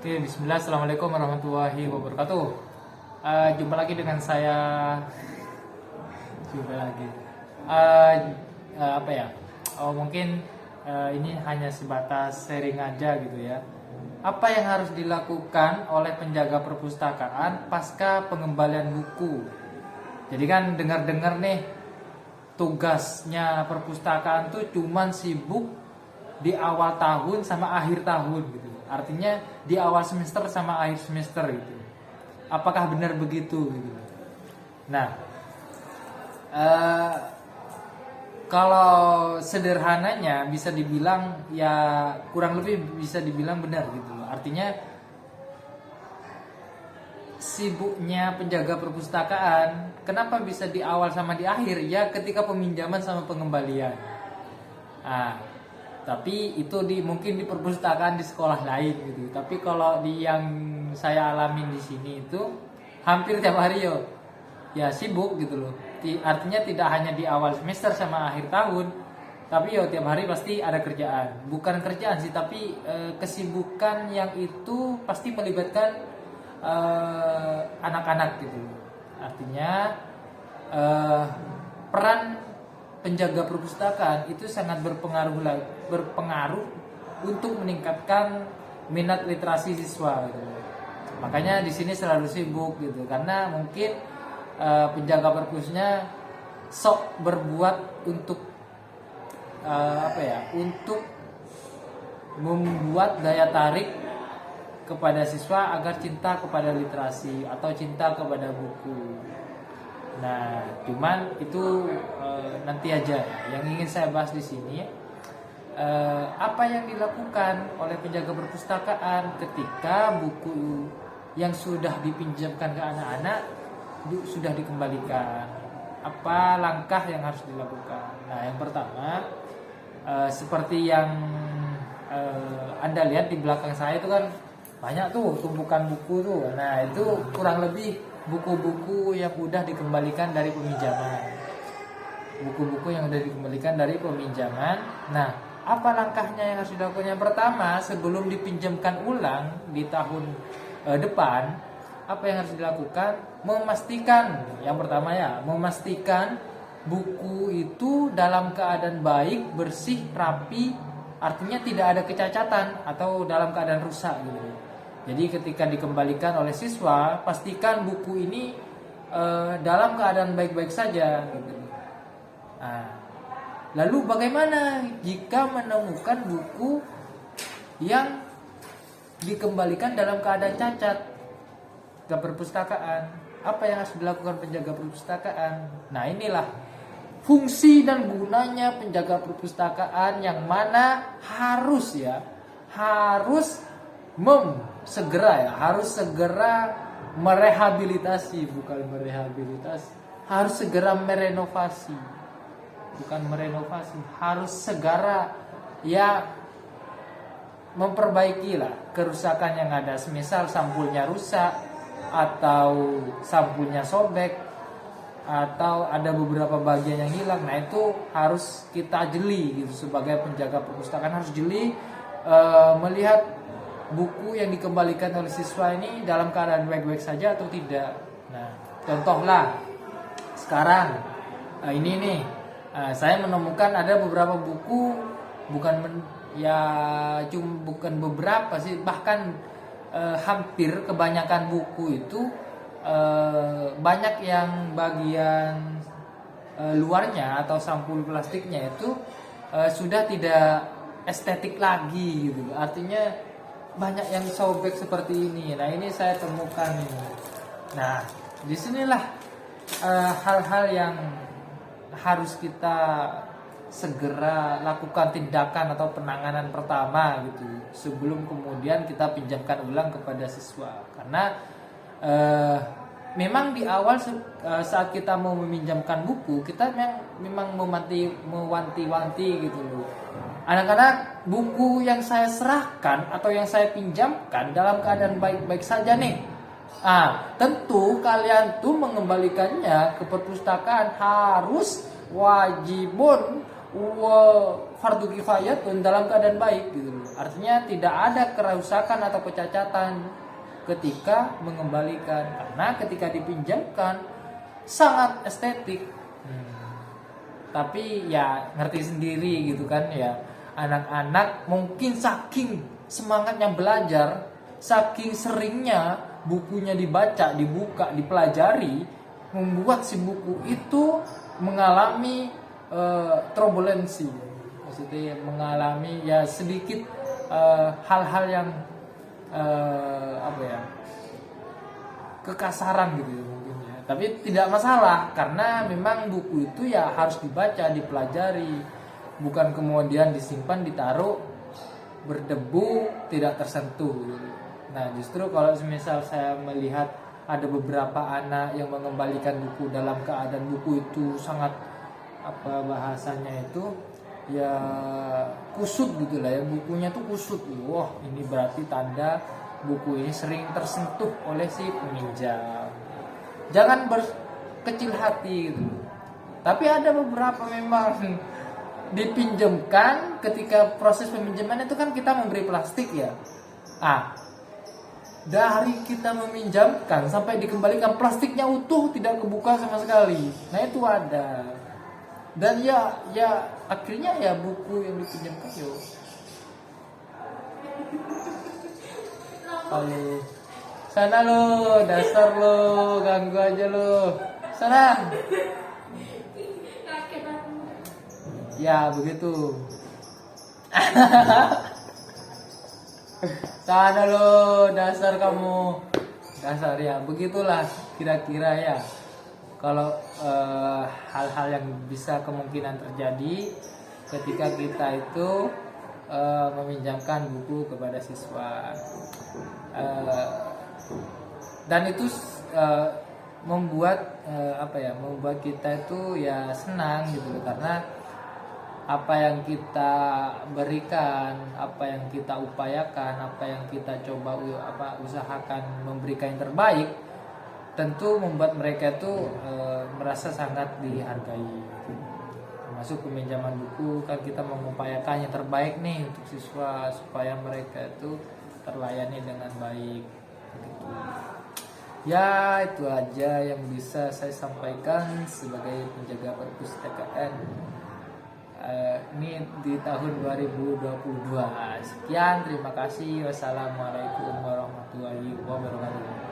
Oke, Bismillah, Assalamualaikum warahmatullahi wabarakatuh. Jumpa lagi dengan saya. Jumpa lagi. Eh, Apa ya? Oh, mungkin ini hanya sebatas sharing aja gitu ya. Apa yang harus dilakukan oleh penjaga perpustakaan pasca pengembalian buku? Jadi kan dengar-dengar nih, tugasnya perpustakaan tuh cuman sibuk di awal tahun sama akhir tahun gitu. Artinya di awal semester sama akhir semester gitu. Apakah benar begitu gitu? Nah, eh, kalau sederhananya bisa dibilang ya kurang lebih bisa dibilang benar gitu. Artinya sibuknya penjaga perpustakaan, kenapa bisa di awal sama di akhir? Ya ketika peminjaman sama pengembalian. Ah, tapi itu mungkin di perpustakaan di sekolah lain gitu. Tapi kalau di yang saya alamin di sini itu hampir tiap hari yo. Ya sibuk gitu loh. Artinya tidak hanya di awal semester sama akhir tahun, tapi yo tiap hari pasti ada kerjaan. Bukan kerjaan sih, tapi kesibukan yang itu pasti melibatkan anak-anak gitu. Artinya peran penjaga perpustakaan itu sangat berpengaruh untuk meningkatkan minat literasi siswa gitu. Makanya di sini selalu sibuk gitu karena mungkin penjaga perpusnya sok berbuat untuk untuk membuat daya tarik kepada siswa agar cinta kepada literasi atau cinta kepada buku. Nah, cuman itu nanti aja. Yang ingin saya bahas di sini, apa yang dilakukan oleh penjaga perpustakaan ketika buku yang sudah dipinjamkan ke anak-anak sudah dikembalikan. Apa langkah yang harus dilakukan? Nah, yang pertama, seperti yang Anda lihat di belakang saya itu kan banyak tuh tumpukan buku tuh. Nah, itu kurang lebih buku-buku yang udah dikembalikan dari peminjaman. Buku-buku yang udah dikembalikan dari peminjaman. Nah, apa langkahnya yang harus dilakukan? Yang pertama, sebelum dipinjamkan ulang di tahun depan, apa yang harus dilakukan? Memastikan, yang pertama ya, memastikan buku itu dalam keadaan baik, bersih, rapi, artinya tidak ada kecacatan atau dalam keadaan rusak gitu. Jadi ketika dikembalikan oleh siswa, pastikan buku ini dalam keadaan baik-baik saja. Gitu. Nah, lalu bagaimana jika menemukan buku yang dikembalikan dalam keadaan cacat ke perpustakaan? Apa yang harus dilakukan penjaga perpustakaan? Nah, inilah fungsi dan gunanya penjaga perpustakaan yang mana harus segera merehabilitasi, bukan merehabilitasi, harus segera merenovasi, bukan merenovasi, harus segera memperbaiki lah kerusakan yang ada. Semisal sampulnya rusak atau sampulnya sobek atau ada beberapa bagian yang hilang, nah itu harus kita jeli gitu. Sebagai penjaga perpustakaan harus jeli melihat buku yang dikembalikan oleh siswa ini dalam keadaan baik-baik saja atau tidak. Nah, contohlah sekarang ini nih, saya menemukan ada beberapa buku, bukan beberapa sih, bahkan hampir kebanyakan buku itu banyak yang bagian luarnya atau sampul plastiknya itu sudah tidak estetik lagi gitu. Artinya banyak yang sobek seperti ini. Nah, ini saya temukan ini. Nah, disinilah hal-hal yang harus kita segera lakukan tindakan atau penanganan pertama gitu sebelum kemudian kita pinjamkan ulang kepada siswa. Karena memang di awal saat kita mau meminjamkan buku, kita memang mewanti-wanti gitu loh. Anak-anak, buku yang saya serahkan atau yang saya pinjamkan dalam keadaan baik-baik saja nih. Tentu kalian tuh mengembalikannya ke perpustakaan harus wajibun fardu kifayatun dalam keadaan baik gitu loh. Artinya tidak ada kerusakan atau kecacatan ketika mengembalikan, karena ketika dipinjamkan sangat estetik. Tapi ya ngerti sendiri gitu kan ya, anak-anak mungkin saking semangatnya belajar, saking seringnya bukunya dibaca, dibuka, dipelajari, membuat si buku itu mengalami turbulensi, maksudnya mengalami ya sedikit hal-hal yang apa ya, kekasaran gitu ya mungkin ya. Tapi tidak masalah karena memang buku itu ya harus dibaca, dipelajari, bukan kemudian disimpan, ditaruh berdebu, tidak tersentuh. Nah, justru kalau misal saya melihat ada beberapa anak yang mengembalikan buku dalam keadaan buku itu sangat apa bahasanya itu ya kusut gitu lah ya, bukunya tuh kusut. Wah, ini berarti tanda buku ini sering tersentuh oleh si peminjam. Jangan berkecil hati gitu. Tapi ada beberapa memang dipinjamkan, ketika proses peminjaman itu kan kita memberi plastik ya. Dari kita meminjamkan sampai dikembalikan plastiknya utuh, tidak kebuka sama sekali. Nah, itu ada. Dan ya akhirnya ya buku yang dipinjamkan yo. Halo. Sana lo, dasar lo, ganggu aja lo. Sana. Ya begitu. Sana lo, dasar kamu. Dasar ya, begitulah kira-kira ya. Kalau hal-hal yang bisa kemungkinan terjadi ketika kita itu meminjamkan buku kepada siswa, dan itu membuat membuat kita itu ya senang gitu loh, karena apa yang kita berikan, apa yang kita upayakan, apa yang kita coba usahakan memberikan yang terbaik, tentu membuat mereka itu merasa sangat dihargai. Termasuk peminjaman buku kan kita mengupayakan yang terbaik nih untuk siswa supaya mereka itu terlayani dengan baik. Begitu. Ya, itu aja yang bisa saya sampaikan sebagai penjaga perpustakaan ini di tahun 2022. Sekian, terima kasih. Wassalamualaikum warahmatullahi wabarakatuh.